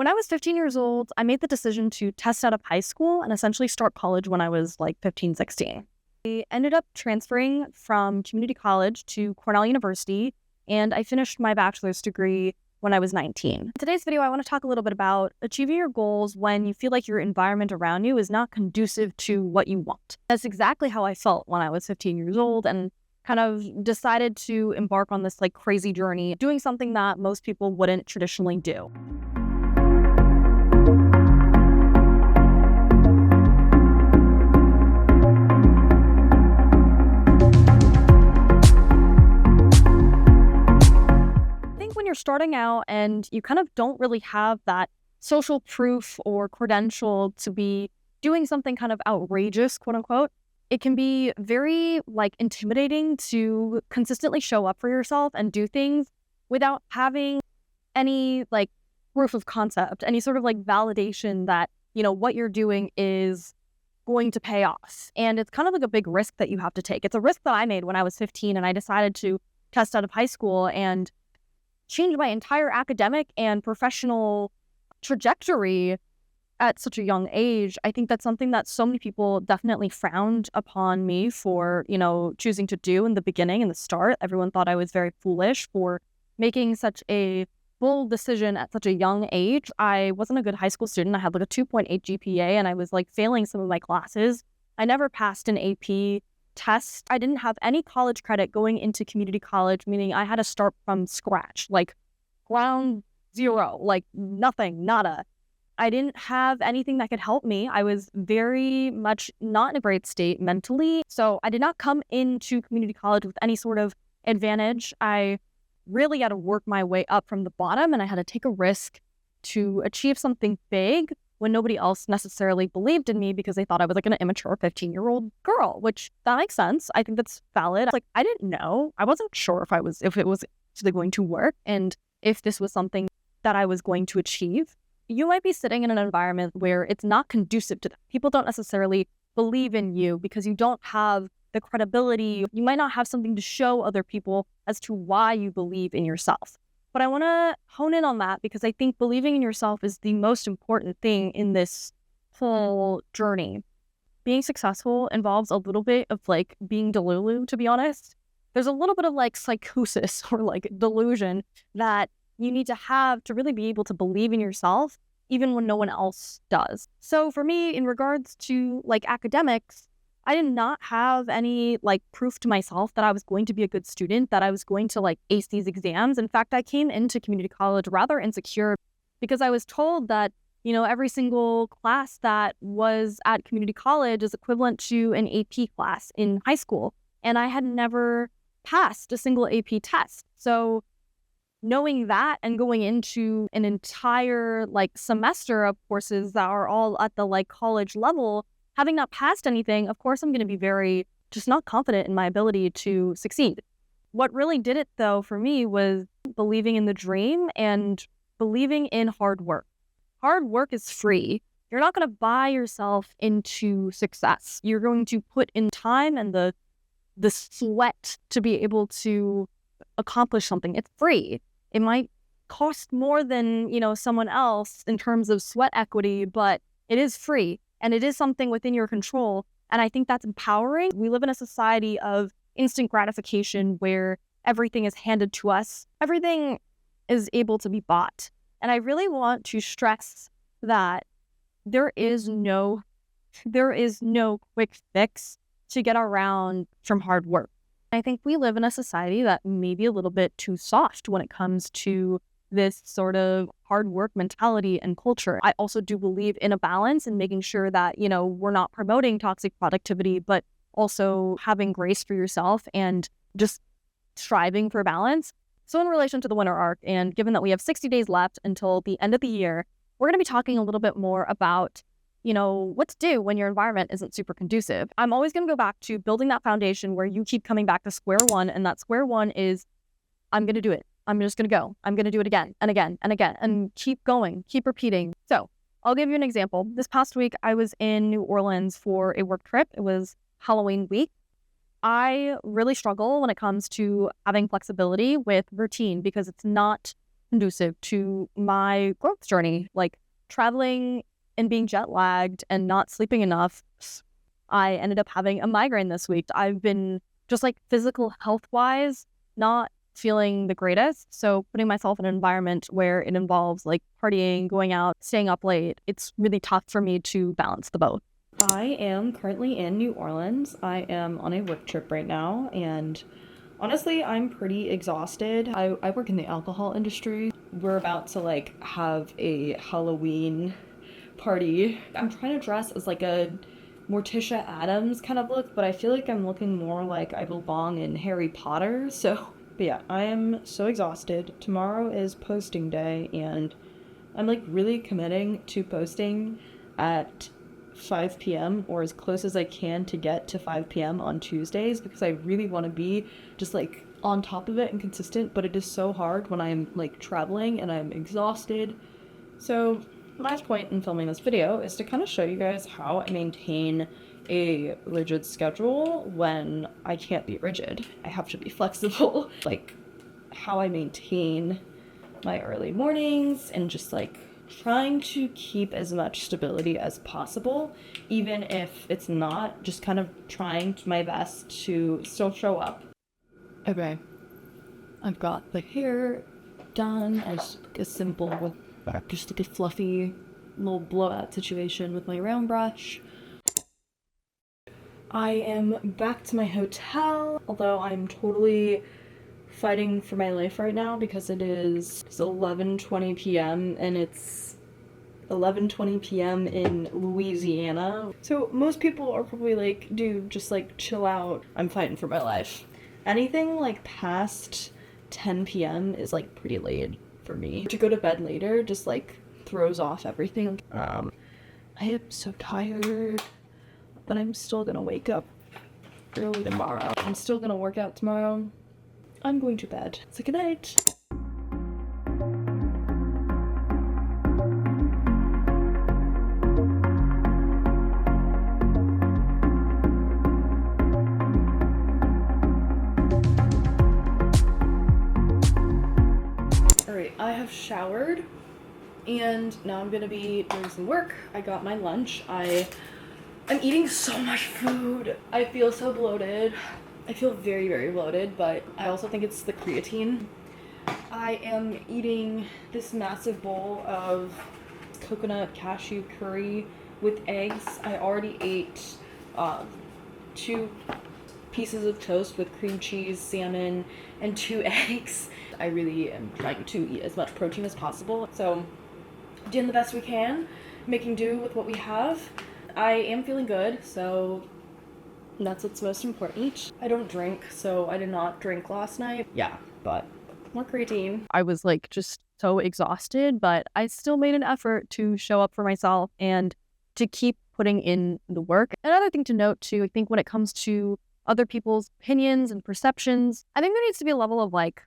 When I was 15 years old, I made the decision to test out of high school and essentially start college when I was like 15, 16. I ended up transferring from community college to Cornell University, and I finished my bachelor's degree when I was 19. In today's video, I want to talk a little bit about achieving your goals when you feel like your environment around you is not conducive to what you want. That's exactly how I felt when I was 15 years old and kind of decided to embark on this like crazy journey, doing something that most people wouldn't traditionally do. When you're starting out and you kind of don't really have that social proof or credential to be doing something kind of outrageous, quote unquote, it can be very like intimidating to consistently show up for yourself and do things without having any like proof of concept, any sort of like validation that, what you're doing is going to pay off. And it's kind of like a big risk that you have to take. It's a risk that I made when I was 15 and I decided to test out of high school and change my entire academic and professional trajectory at such a young age. I think that's something that so many people definitely frowned upon me for, choosing to do in the beginning, in the start. Everyone thought I was very foolish for making such a bold decision at such a young age. I wasn't a good high school student. I had like a 2.8 GPA and I was like failing some of my classes. I never passed an AP test. I didn't have any college credit going into community college, meaning I had to start from scratch, like ground zero, like nothing, nada. I didn't have anything that could help me. I was very much not in a great state mentally. So I did not come into community college with any sort of advantage. I really had to work my way up from the bottom, and I had to take a risk to achieve something big when nobody else necessarily believed in me because they thought I was like an immature 15-year-old girl, which that makes sense. I think that's valid. Like, I didn't know. I wasn't sure if it was actually going to work and if this was something that I was going to achieve. You might be sitting in an environment where it's not conducive to that. People don't necessarily believe in you because you don't have the credibility. You might not have something to show other people as to why you believe in yourself. But I want to hone in on that because I think believing in yourself is the most important thing in this whole journey. Being successful involves a little bit of like being delulu, to be honest. There's a little bit of like psychosis or like delusion that you need to have to really be able to believe in yourself, even when no one else does. So for me, in regards to like academics, I did not have any like proof to myself that I was going to be a good student, that I was going to like ace these exams. In fact, I came into community college rather insecure because I was told that, every single class that was at community college is equivalent to an AP class in high school. And I had never passed a single AP test. So knowing that and going into an entire like semester of courses that are all at the like college level, having not passed anything, of course, I'm going to be very just not confident in my ability to succeed. What really did it, though, for me was believing in the dream and believing in hard work. Hard work is free. You're not going to buy yourself into success. You're going to put in time and the sweat to be able to accomplish something. It's free. It might cost more than, someone else in terms of sweat equity, but it is free. And it is something within your control. And I think that's empowering. We live in a society of instant gratification where everything is handed to us. Everything is able to be bought. And I really want to stress that there is no quick fix to get around from hard work. I think we live in a society that may be a little bit too soft when it comes to this sort of hard work mentality and culture. I also do believe in a balance and making sure that, we're not promoting toxic productivity, but also having grace for yourself and just striving for balance. So in relation to the winter arc, and given that we have 60 days left until the end of the year, we're going to be talking a little bit more about, what to do when your environment isn't super conducive. I'm always going to go back to building that foundation where you keep coming back to square one. And that square one is, I'm going to do it. I'm just going to go. I'm going to do it again and again and again and keep going, keep repeating. So I'll give you an example. This past week, I was in New Orleans for a work trip. It was Halloween week. I really struggle when it comes to having flexibility with routine because it's not conducive to my growth journey. Like traveling and being jet lagged and not sleeping enough, I ended up having a migraine this week. I've been just like physical health wise, not feeling the greatest. So putting myself in an environment where it involves like partying, going out, staying up late, it's really tough for me to balance the both. I am currently in New Orleans. I am on a work trip right now, and honestly, I'm pretty exhausted. I work in the alcohol industry. We're about to like have a Halloween party. I'm trying to dress as like a Morticia Adams kind of look, but I feel like I'm looking more like I belong in Harry Potter. But yeah, I am so exhausted. Tomorrow is posting day, and I'm like really committing to posting at 5 p.m. or as close as I can to get to 5 p.m. on Tuesdays, because I really want to be just like on top of it and consistent, but it is so hard when I'm like traveling and I'm exhausted. So last point in filming this video is to kind of show you guys how I maintain a rigid schedule when I can't be rigid. I have to be flexible. Like how I maintain my early mornings and just like trying to keep as much stability as possible, even if it's not, just kind of trying my best to still show up. Okay, I've got the hair done as a simple, just like a fluffy little blowout situation with my round brush. I am back to my hotel, although I'm totally fighting for my life right now because it's 11:20 p.m. and it's 11:20 p.m. in Louisiana. So most people are probably like, dude, just like chill out. I'm fighting for my life. Anything like past 10 p.m. is like pretty late for me. To go to bed later just like throws off everything. I am so tired, but I'm still gonna wake up early tomorrow. I'm still gonna work out tomorrow. I'm going to bed. So good night. Alright, I have showered and now I'm gonna be doing some work. I got my lunch. I'm eating so much food. I feel so bloated. I feel very, very bloated, but I also think it's the creatine. I am eating this massive bowl of coconut cashew curry with eggs. I already ate 2 pieces of toast with cream cheese, salmon, and 2 eggs. I really am trying to eat as much protein as possible. So, doing the best we can, making do with what we have. I am feeling good, so that's what's most important. I don't drink, so I did not drink last night. Yeah, but more creatine. I was like just so exhausted, but I still made an effort to show up for myself and to keep putting in the work. Another thing to note too, I think when it comes to other people's opinions and perceptions, I think there needs to be a level of like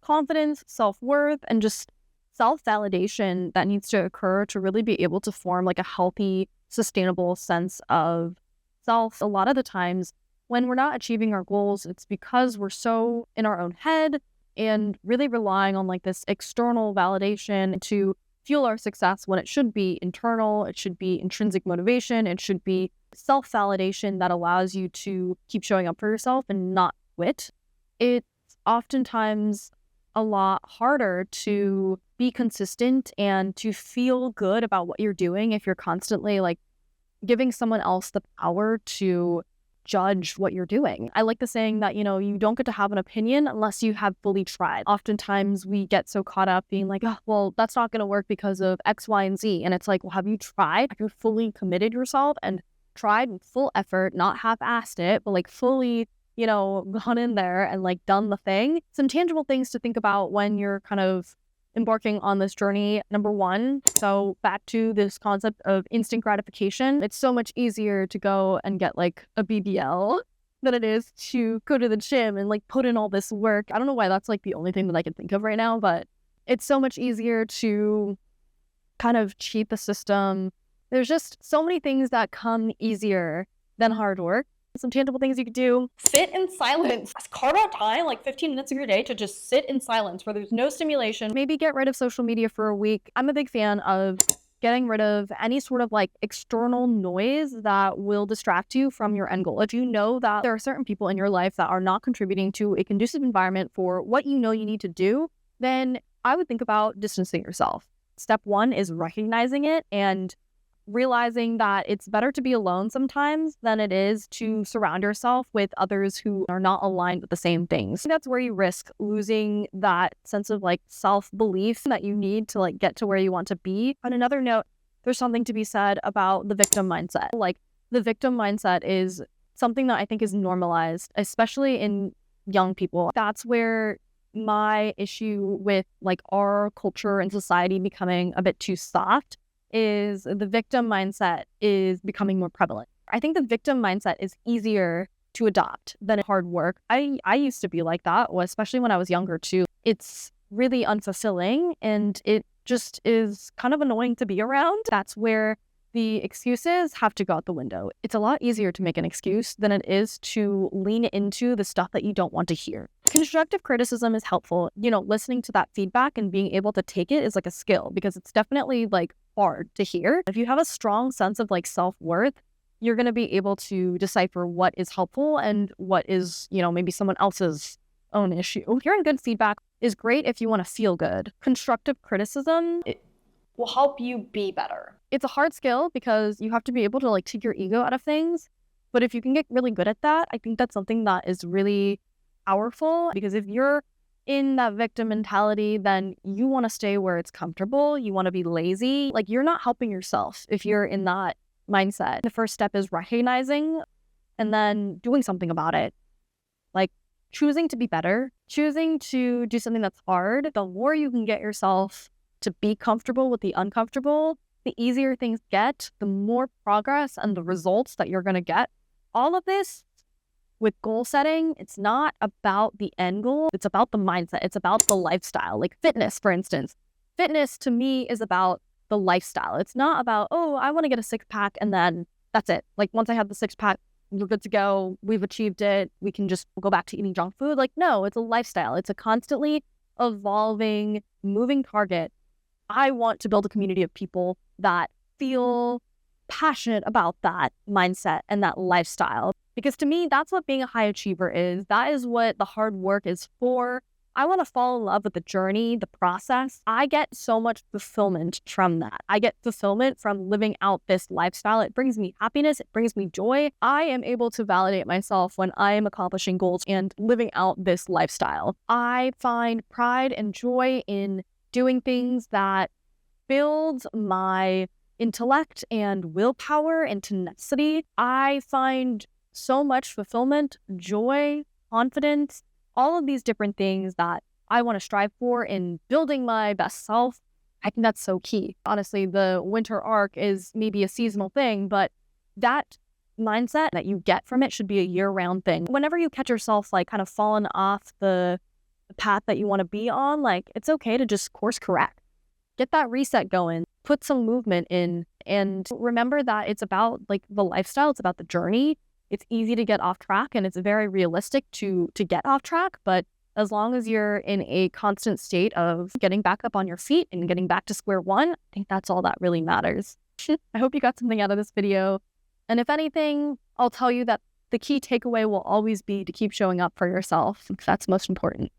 confidence, self-worth, and just self-validation that needs to occur to really be able to form like a healthy, sustainable sense of self. A lot of the times when we're not achieving our goals, it's because we're so in our own head and really relying on like this external validation to fuel our success, when it should be internal, it should be intrinsic motivation, it should be self-validation that allows you to keep showing up for yourself and not quit. It's oftentimes a lot harder to be consistent and to feel good about what you're doing if you're constantly like giving someone else the power to judge what you're doing. I like the saying that, you know, you don't get to have an opinion unless you have fully tried. Oftentimes we get so caught up being like, oh, well, that's not going to work because of X, Y, and Z. And it's like, well, have you tried? Have you fully committed yourself and tried with full effort, not half-assed it, but like fully, you know, gone in there and like done the thing? Some tangible things to think about when you're kind of embarking on this journey. Number 1, so back to this concept of instant gratification. It's so much easier to go and get like a BBL than it is to go to the gym and like put in all this work. I don't know why that's like the only thing that I can think of right now, but it's so much easier to kind of cheat the system. There's just so many things that come easier than hard work. Some tangible things you could do. Sit in silence. Carve out time, like 15 minutes of your day to just sit in silence where there's no stimulation. Maybe get rid of social media for a week. I'm a big fan of getting rid of any sort of like external noise that will distract you from your end goal. If you know that there are certain people in your life that are not contributing to a conducive environment for what you know you need to do, then I would think about distancing yourself. Step one is recognizing it and realizing that it's better to be alone sometimes than it is to surround yourself with others who are not aligned with the same things. That's where you risk losing that sense of like self-belief that you need to like get to where you want to be. On another note, there's something to be said about the victim mindset. Like the victim mindset is something that I think is normalized, especially in young people. That's where my issue with like our culture and society becoming a bit too soft is the victim mindset is becoming more prevalent. I think the victim mindset is easier to adopt than hard work. I used to be like that, especially when I was younger too. It's really unfulfilling and it just is kind of annoying to be around. That's where the excuses have to go out the window. It's a lot easier to make an excuse than it is to lean into the stuff that you don't want to hear. Constructive criticism is helpful. Listening to that feedback and being able to take it is like a skill because it's definitely like hard to hear. If you have a strong sense of like self-worth, you're going to be able to decipher what is helpful and what is, maybe someone else's own issue. Hearing good feedback is great if you want to feel good. Constructive criticism, it will help you be better. It's a hard skill because you have to be able to like take your ego out of things. But if you can get really good at that, I think that's something that is really powerful because if you're in that victim mentality, then you want to stay where it's comfortable. You want to be lazy. Like you're not helping yourself if you're in that mindset. The first step is recognizing and then doing something about it. Like choosing to be better, choosing to do something that's hard. The more you can get yourself to be comfortable with the uncomfortable, the easier things get, the more progress and the results that you're going to get. All of this with goal setting, it's not about the end goal. It's about the mindset. It's about the lifestyle. Like fitness, for instance. Fitness to me is about the lifestyle. It's not about, oh, I want to get a six pack and then that's it. Like once I have the six pack, we're good to go. We've achieved it. We can just go back to eating junk food. Like, no, it's a lifestyle. It's a constantly evolving, moving target. I want to build a community of people that feel passionate about that mindset and that lifestyle. Because to me, that's what being a high achiever is. That is what the hard work is for. I want to fall in love with the journey, the process. I get so much fulfillment from that. I get fulfillment from living out this lifestyle. It brings me happiness. It brings me joy. I am able to validate myself when I am accomplishing goals and living out this lifestyle. I find pride and joy in doing things that builds my intellect and willpower and tenacity. I find so much fulfillment, joy, confidence, all of these different things that I want to strive for in building my best self. I think that's so key. Honestly, the winter arc is maybe a seasonal thing, but that mindset that you get from it should be a year-round thing. Whenever you catch yourself like kind of falling off the path that you want to be on, like it's okay to just course correct. Get that reset going, put some movement in, and remember that it's about like the lifestyle, it's about the journey. It's easy to get off track and it's very realistic to get off track, but as long as you're in a constant state of getting back up on your feet and getting back to square one, I think that's all that really matters. I hope you got something out of this video. And if anything, I'll tell you that the key takeaway will always be to keep showing up for yourself. That's most important.